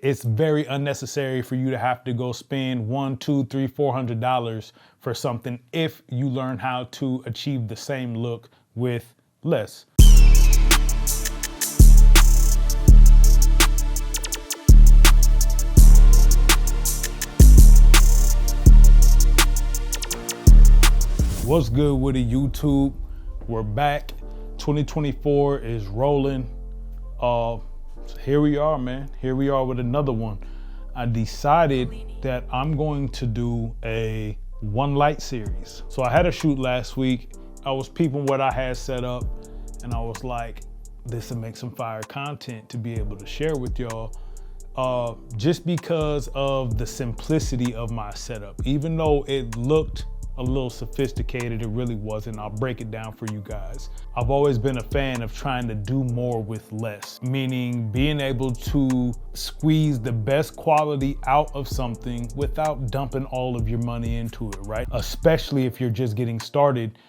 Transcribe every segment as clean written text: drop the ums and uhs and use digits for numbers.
It's very unnecessary for you to have to go spend $100, $200, $300, $400 for something if you learn how to achieve the same look with less. What's good with the YouTube? We're back. 2024 is rolling. Here we are, man. Here we are with another one. I decided that I'm going to do a one light series. So I had a shoot last week. I was peeping what I had set up and I was like, this will make some fire content to be able to share with y'all. Just because of the simplicity of my setup. Even though it looked a little sophisticated, it really wasn't. I'll break it down for you guys. I've always been a fan of trying to do more with less, meaning being able to squeeze the best quality out of something without dumping all of your money into it, right? Especially if you're just getting started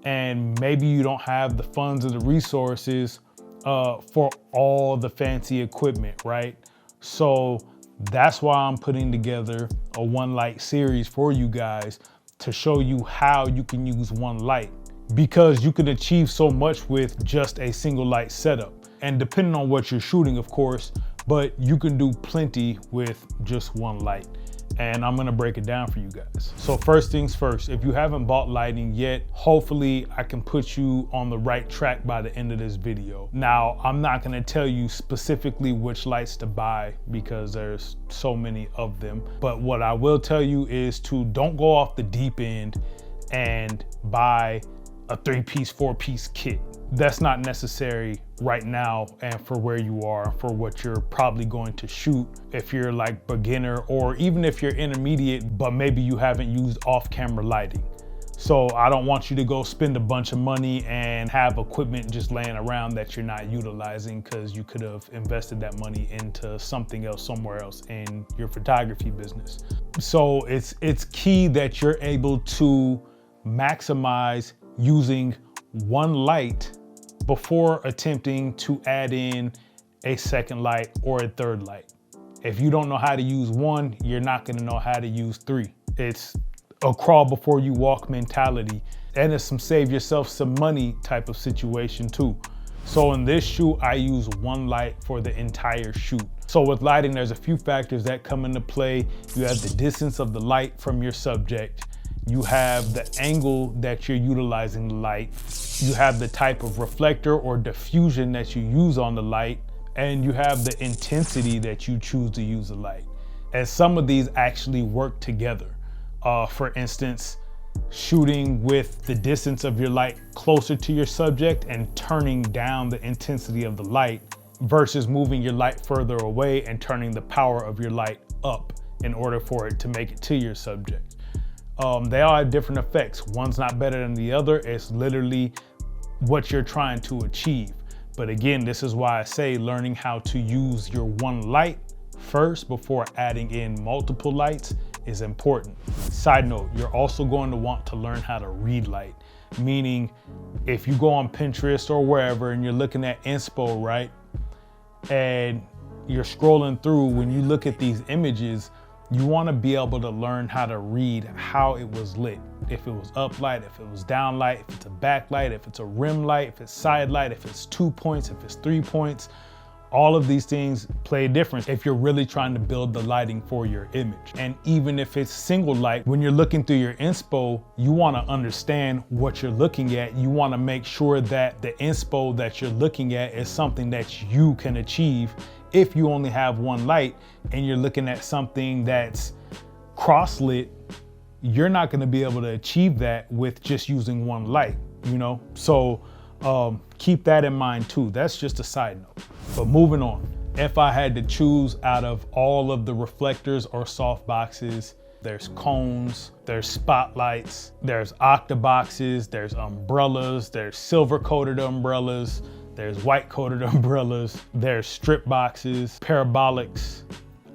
and maybe you don't have the funds or the resources for all the fancy equipment, right? So that's why I'm putting together a one light series for you guys to show you how you can use one light, because you can achieve so much with just a single light setup. And depending on what you're shooting, of course, but you can do plenty with just one light. And I'm gonna break it down for you guys. So first things first, if you haven't bought lighting yet, hopefully I can put you on the right track by the end of this video. Now, I'm not gonna tell you specifically which lights to buy because there's so many of them. But what I will tell you is to don't go off the deep end and buy a 3-piece, 4-piece kit. That's not necessary right now and for where you are, for what you're probably going to shoot if you're like beginner, or even if you're intermediate, but maybe you haven't used off-camera lighting. So I don't want you to go spend a bunch of money and have equipment just laying around that you're not utilizing, because you could have invested that money into something else somewhere else in your photography business. So it's key that you're able to maximize using one light before attempting to add in a second light or a third light. If you don't know how to use one, you're not gonna know how to use three. It's a crawl before you walk mentality, and it's some save yourself some money type of situation too. So in this shoot, I use one light for the entire shoot. So with lighting, there's a few factors that come into play. You have the distance of the light from your subject. You have the angle that you're utilizing the light. You have the type of reflector or diffusion that you use on the light, and you have the intensity that you choose to use the light. And some of these actually work together. For instance, shooting with the distance of your light closer to your subject and turning down the intensity of the light versus moving your light further away and turning the power of your light up in order for it to make it to your subject. They all have different effects. One's not better than the other. It's literally what you're trying to achieve. But again, this is why I say learning how to use your one light first before adding in multiple lights is important. Side note, you're also going to want to learn how to read light. Meaning, if you go on Pinterest or wherever and you're looking at inspo, right? And you're scrolling through, when you look at these images, you want to be able to learn how to read how it was lit. If it was up light, if it was down light, if it's a backlight, if it's a rim light, if it's side light, if it's 2 points, if it's 3 points. All of these things play a difference if you're really trying to build the lighting for your image. And even if it's single light, when you're looking through your inspo, you want to understand what you're looking at. You want to make sure that the inspo that you're looking at is something that you can achieve. If you only have one light and you're looking at something that's cross-lit, you're not going to be able to achieve that with just using one light, you know? So keep that in mind too. That's just a side note. But moving on, if I had to choose out of all of the reflectors or soft boxes, there's cones, there's spotlights, there's octaboxes, there's umbrellas, there's silver coated umbrellas, there's white coated umbrellas, there's strip boxes, parabolics.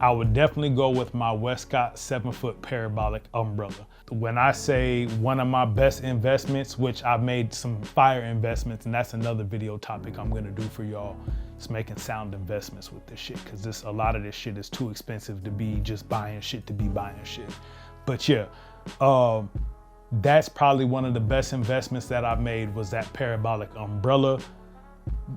I would definitely go with my Westcott 7-foot parabolic umbrella. When I say one of my best investments, which I've made some fire investments, and that's another video topic I'm gonna do for y'all It's making sound investments with this shit, because a lot of this shit is too expensive to be just buying shit to be buying shit. But yeah, that's probably one of the best investments that I've made, was that parabolic umbrella.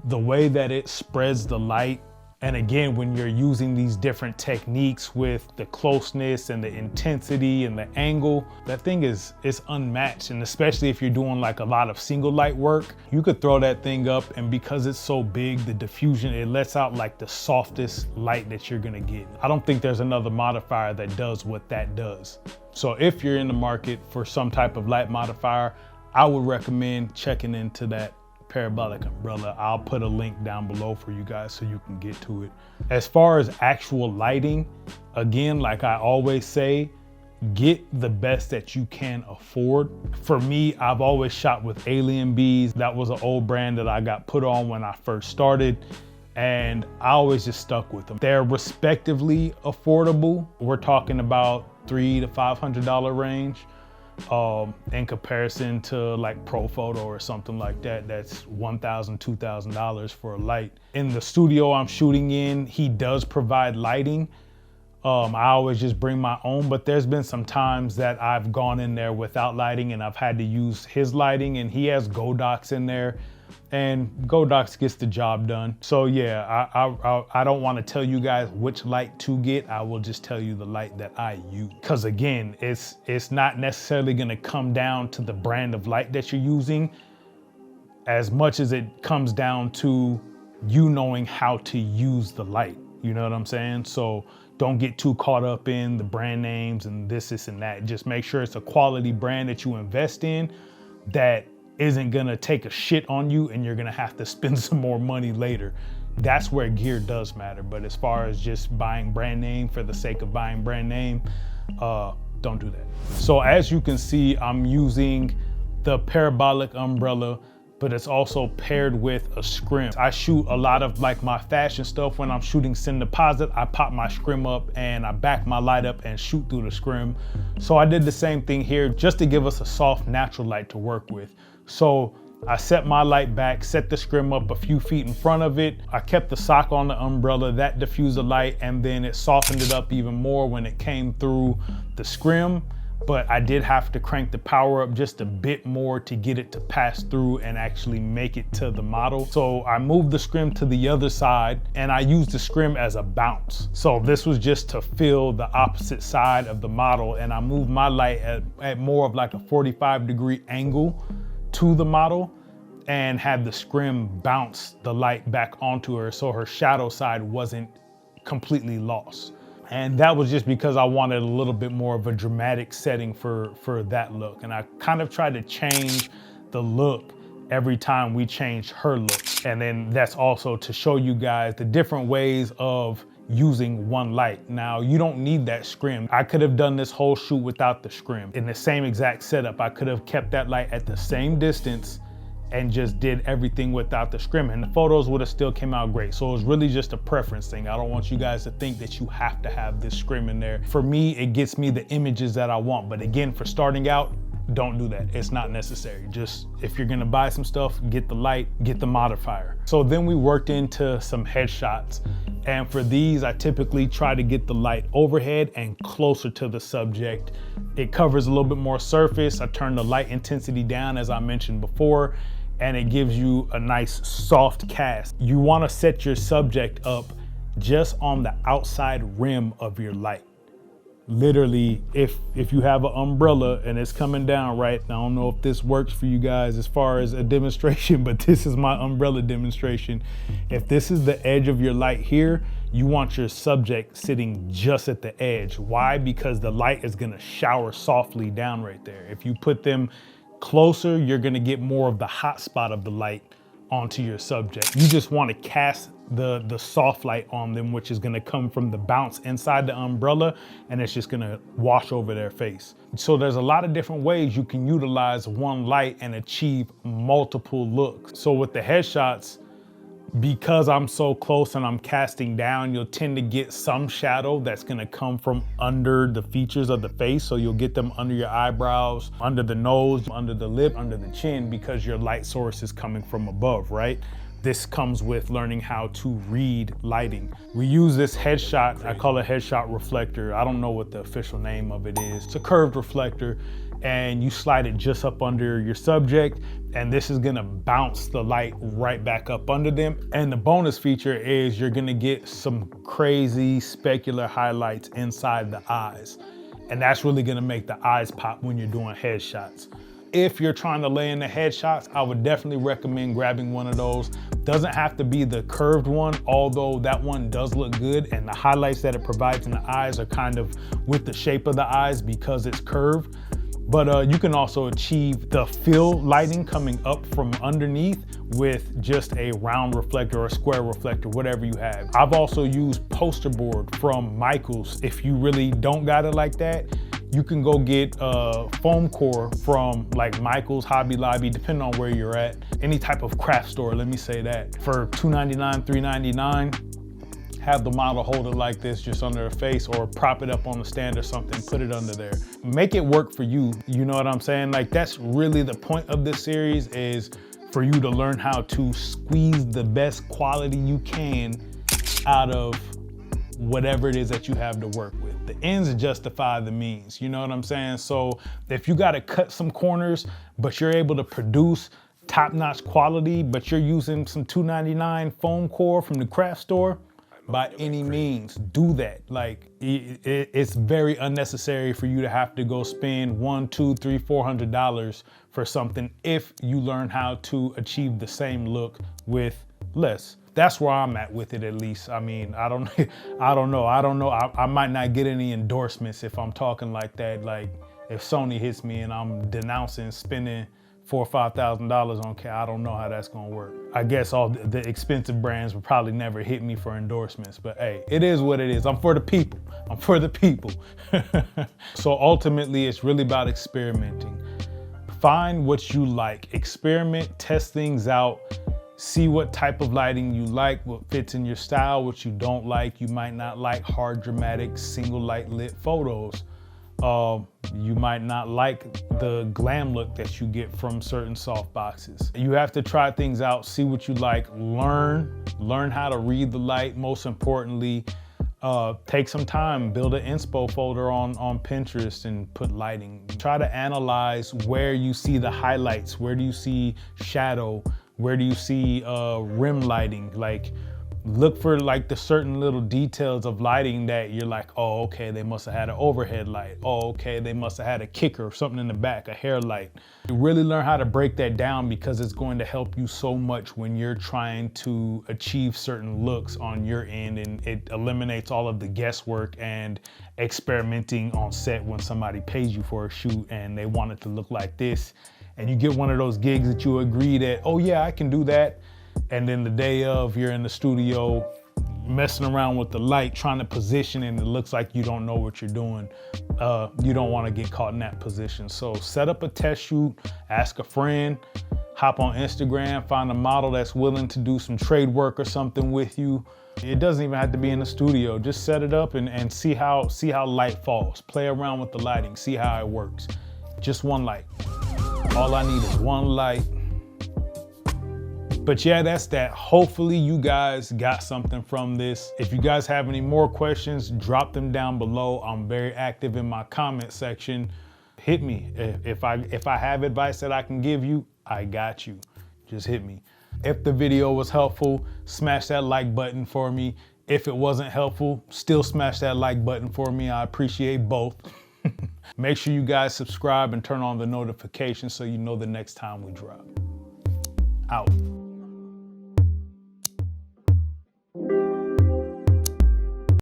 The way that it spreads the light, and again, when you're using these different techniques with the closeness and the intensity and the angle, that thing is unmatched. And especially if you're doing like a lot of single light work, you could throw that thing up, and because it's so big, the diffusion, it lets out like the softest light that you're gonna get. I don't think there's another modifier that does what that does. So if you're in the market for some type of light modifier, I would recommend checking into that parabolic umbrella. I'll put a link down below for you guys so you can get to it. As far as actual lighting, again, like I always say, get the best that you can afford. For me, I've always shot with Alien Bees. That was an old brand that I got put on when I first started, and I always just stuck with them. They're respectively affordable. We're talking about $300 to $500 range. In comparison to like Profoto or something like that, that's $1,000, $2,000 for a light. In the studio I'm shooting in, he does provide lighting. I always just bring my own, but there's been some times that I've gone in there without lighting and I've had to use his lighting, and he has Godox in there, and Godox gets the job done. So yeah, I don't want to tell you guys which light to get. I will just tell you the light that I use. Because again, it's not necessarily going to come down to the brand of light that you're using as much as it comes down to you knowing how to use the light. You know what I'm saying? So don't get too caught up in the brand names and this and that. Just make sure it's a quality brand that you invest in that isn't gonna take a shit on you and you're gonna have to spend some more money later. That's where gear does matter. But as far as just buying brand name for the sake of buying brand name, don't do that. So as you can see, I'm using the parabolic umbrella, but it's also paired with a scrim. I shoot a lot of like my fashion stuff when I'm shooting Cineposit. I pop my scrim up and I back my light up and shoot through the scrim. So I did the same thing here just to give us a soft, natural light to work with. So I set my light back, set the scrim up a few feet in front of it. I kept the sock on the umbrella, that diffused the light, and then it softened it up even more when it came through the scrim. But I did have to crank the power up just a bit more to get it to pass through and actually make it to the model. So I moved the scrim to the other side and I used the scrim as a bounce. So this was just to fill the opposite side of the model, and I moved my light at more of like a 45-degree angle to the model and had the scrim bounce the light back onto her so her shadow side wasn't completely lost. And that was just because I wanted a little bit more of a dramatic setting for that look. And I kind of tried to change the look every time we changed her look. And then that's also to show you guys the different ways of using one light. Now, you don't need that scrim. I could have done this whole shoot without the scrim. In the same exact setup, I could have kept that light at the same distance and just did everything without the scrim, and the photos would have still came out great. So it was really just a preference thing. I don't want you guys to think that you have to have this scrim in there. For me, it gets me the images that I want. But again, for starting out, don't do that. It's not necessary. Just if you're gonna buy some stuff, get the light, get the modifier. So then we worked into some headshots. And for these, I typically try to get the light overhead and closer to the subject. It covers a little bit more surface. I turn the light intensity down, as I mentioned before, and it gives you a nice soft cast. You wanna set your subject up just on the outside rim of your light. Literally, if you have an umbrella and it's coming down, right? I don't know if this works for you guys as far as a demonstration, but this is my umbrella demonstration. If this is the edge of your light here, you want your subject sitting just at the edge. Why? Because the light is gonna shower softly down right there. If you put them closer, you're gonna get more of the hot spot of the light onto your subject. You just wanna cast the soft light on them, which is gonna come from the bounce inside the umbrella, and it's just gonna wash over their face. So there's a lot of different ways you can utilize one light and achieve multiple looks. So with the headshots, because I'm so close and I'm casting down, you'll tend to get some shadow that's gonna come from under the features of the face. So you'll get them under your eyebrows, under the nose, under the lip, under the chin, because your light source is coming from above, right? this comes with learning how to read lighting. We use this headshot, I call it headshot reflector. I don't know what the official name of it is. It's a curved reflector, and you slide it just up under your subject, and this is gonna bounce the light right back up under them. And the bonus feature is you're gonna get some crazy specular highlights inside the eyes. And that's really gonna make the eyes pop when you're doing headshots. If you're trying to lay in the headshots, I would definitely recommend grabbing one of those. Doesn't have to be the curved one, although that one does look good, and the highlights that it provides in the eyes are kind of with the shape of the eyes because it's curved. But you can also achieve the fill lighting coming up from underneath with just a round reflector or a square reflector, whatever you have. I've also used poster board from Michaels. If you really don't got it like that, you can go get a foam core from like Michaels, Hobby Lobby, depending on where you're at. Any type of craft store, let me say that. For $2.99, $3.99, have the model hold it like this, just under the face, or prop it up on the stand or something, put it under there. Make it work for you, you know what I'm saying? Like, that's really the point of this series, is for you to learn how to squeeze the best quality you can out of whatever it is that you have to work with. The ends justify the means, you know what I'm saying? So if you gotta cut some corners, but you're able to produce top-notch quality, but you're using some $2.99 foam core from the craft store, by any means, do that. Like, it's very unnecessary for you to have to go spend $100, $200, $300, $400 for something if you learn how to achieve the same look with less. That's where I'm at with it, at least. I mean, I don't know. I might not get any endorsements if I'm talking like that. Like, if Sony hits me and I'm denouncing spending $4,000 or $5,000 on I don't know how that's gonna work. I guess all the expensive brands would probably never hit me for endorsements, but hey, it is what it is. I'm for the people. I'm for the people. So ultimately, it's really about experimenting. Find what you like, experiment, test things out, see what type of lighting you like, what fits in your style, what you don't like. You might not like hard, dramatic, single light lit photos. You might not like the glam look that you get from certain soft boxes. You have to try things out, see what you like, learn how to read the light. Most importantly, take some time, build an inspo folder on Pinterest and put lighting. Try to analyze where you see the highlights, where do you see shadow, where do you see rim lighting. Like, look for like the certain little details of lighting that you're like, oh, okay, they must have had an overhead light. Oh, okay, they must have had a kicker or something in the back, a hair light. Really learn how to break that down, because it's going to help you so much when you're trying to achieve certain looks on your end, and it eliminates all of the guesswork and experimenting on set when somebody pays you for a shoot and they want it to look like this. And you get one of those gigs that you agree that, oh yeah, I can do that. And then the day of, you're in the studio messing around with the light, trying to position, and it looks like you don't know what you're doing. You don't want to get caught in that position. So set up a test shoot, ask a friend, hop on Instagram, find a model that's willing to do some trade work or something with you. It doesn't even have to be in the studio. Just set it up and see how light falls. Play around with the lighting, see how it works. Just one light. All I need is one light. But yeah, that's that. Hopefully you guys got something from this. If you guys have any more questions, drop them down below. I'm very active in my comment section. Hit me. If I have advice that I can give you, I got you. Just hit me. If the video was helpful, smash that like button for me. If it wasn't helpful, still smash that like button for me. I appreciate both. Make sure you guys subscribe and turn on the notifications so you know the next time we drop. Out.